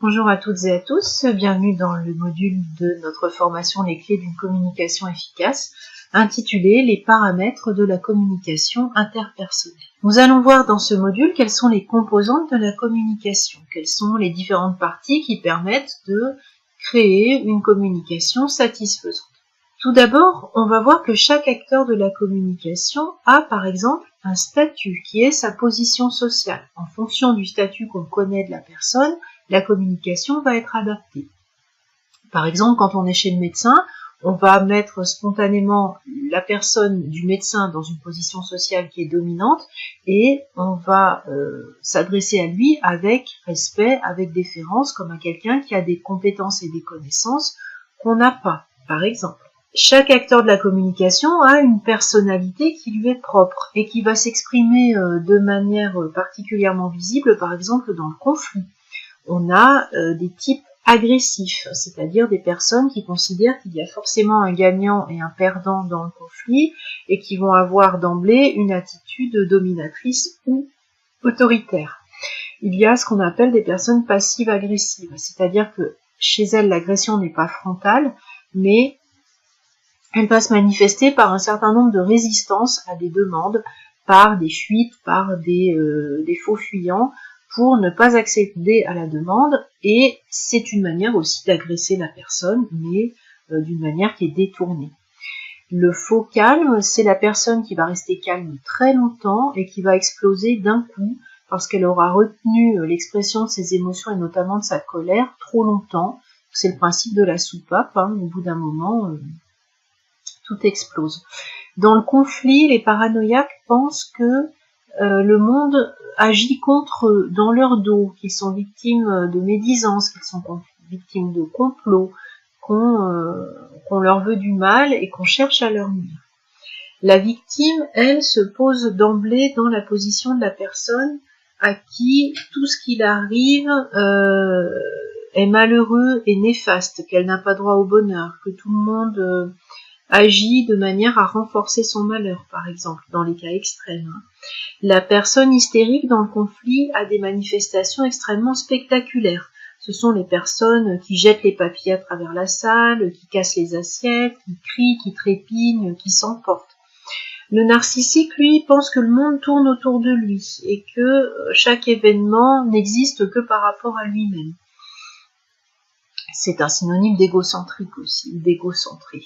Bonjour à toutes et à tous, bienvenue dans le module de notre formation Les clés d'une communication efficace, intitulé Les paramètres de la communication interpersonnelle. Nous allons voir dans ce module quelles sont les composantes de la communication, quelles sont les différentes parties qui permettent de créer une communication satisfaisante. Tout d'abord, on va voir que chaque acteur de la communication a par exemple un statut qui est sa position sociale. En fonction du statut qu'on connaît de la personne, la communication va être adaptée. Par exemple, quand on est chez le médecin, on va mettre spontanément la personne du médecin dans une position sociale qui est dominante et on va s'adresser à lui avec respect, avec déférence, comme à quelqu'un qui a des compétences et des connaissances qu'on n'a pas, par exemple. Chaque acteur de la communication a une personnalité qui lui est propre et qui va s'exprimer de manière particulièrement visible, par exemple dans le conflit. On a des types agressifs, c'est-à-dire des personnes qui considèrent qu'il y a forcément un gagnant et un perdant dans le conflit et qui vont avoir d'emblée une attitude dominatrice ou autoritaire. Il y a ce qu'on appelle des personnes passives-agressives, c'est-à-dire que chez elles l'agression n'est pas frontale, mais elle va se manifester par un certain nombre de résistances à des demandes, par des fuites, par des faux fuyants, pour ne pas accéder à la demande, et c'est une manière aussi d'agresser la personne, mais d'une manière qui est détournée. Le faux calme, c'est la personne qui va rester calme très longtemps et qui va exploser d'un coup, parce qu'elle aura retenu l'expression de ses émotions et notamment de sa colère trop longtemps. C'est le principe de la soupape, hein, au bout d'un moment, tout explose. Dans le conflit, les paranoïaques pensent que le monde agit contre eux, dans leur dos, qu'ils sont victimes de médisance, qu'ils sont victimes de complots, qu'on leur veut du mal et qu'on cherche à leur nuire. La victime, elle, se pose d'emblée dans la position de la personne à qui tout ce qui arrive est malheureux et néfaste, qu'elle n'a pas droit au bonheur, que tout le monde agit de manière à renforcer son malheur, par exemple, dans les cas extrêmes. La personne hystérique dans le conflit a des manifestations extrêmement spectaculaires. Ce sont les personnes qui jettent les papiers à travers la salle, qui cassent les assiettes, qui crient, qui trépignent, qui s'emportent. Le narcissique, lui, pense que le monde tourne autour de lui et que chaque événement n'existe que par rapport à lui-même. C'est un synonyme d'égocentrique aussi, d'égocentré.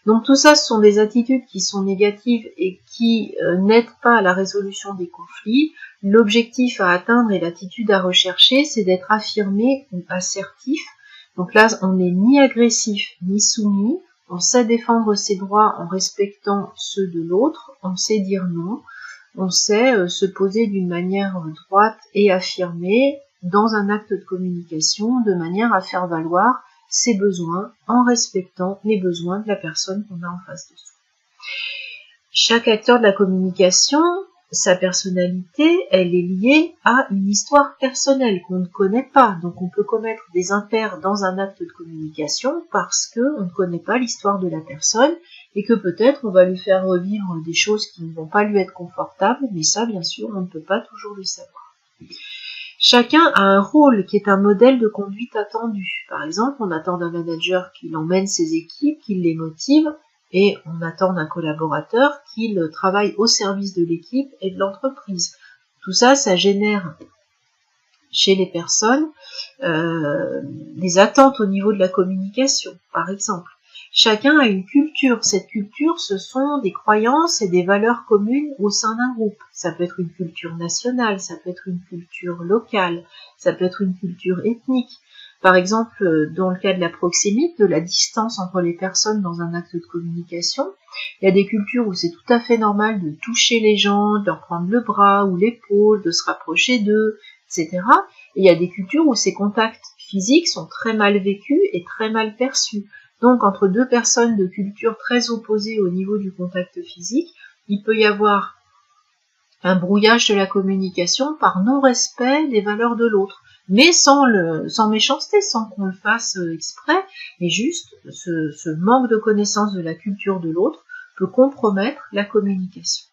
Donc tout ça, ce sont des attitudes qui sont négatives et qui n'aident pas à la résolution des conflits. L'objectif à atteindre et l'attitude à rechercher, c'est d'être affirmé ou assertif. Donc là, on n'est ni agressif ni soumis, on sait défendre ses droits en respectant ceux de l'autre, on sait dire non, on sait se poser d'une manière droite et affirmée dans un acte de communication de manière à faire valoir ses besoins en respectant les besoins de la personne qu'on a en face de soi. Chaque acteur de la communication, sa personnalité, elle est liée à une histoire personnelle qu'on ne connaît pas. Donc on peut commettre des impairs dans un acte de communication parce qu'on ne connaît pas l'histoire de la personne et que peut-être on va lui faire revivre des choses qui ne vont pas lui être confortables, mais ça bien sûr on ne peut pas toujours le savoir. Chacun a un rôle qui est un modèle de conduite attendu. Par exemple, on attend d'un manager qu'il emmène ses équipes, qu'il les motive, et on attend d'un collaborateur qu'il travaille au service de l'équipe et de l'entreprise. Tout ça, ça génère chez les personnes des attentes au niveau de la communication, par exemple. Chacun a une culture. Cette culture, ce sont des croyances et des valeurs communes au sein d'un groupe. Ça peut être une culture nationale, ça peut être une culture locale, ça peut être une culture ethnique. Par exemple, dans le cas de la proxémite, de la distance entre les personnes dans un acte de communication, il y a des cultures où c'est tout à fait normal de toucher les gens, de leur prendre le bras ou l'épaule, de se rapprocher d'eux, etc. Et il y a des cultures où ces contacts physiques sont très mal vécus et très mal perçus. Donc, entre deux personnes de cultures très opposées au niveau du contact physique, il peut y avoir un brouillage de la communication par non-respect des valeurs de l'autre, mais sans méchanceté, sans qu'on le fasse exprès, mais juste ce manque de connaissance de la culture de l'autre peut compromettre la communication.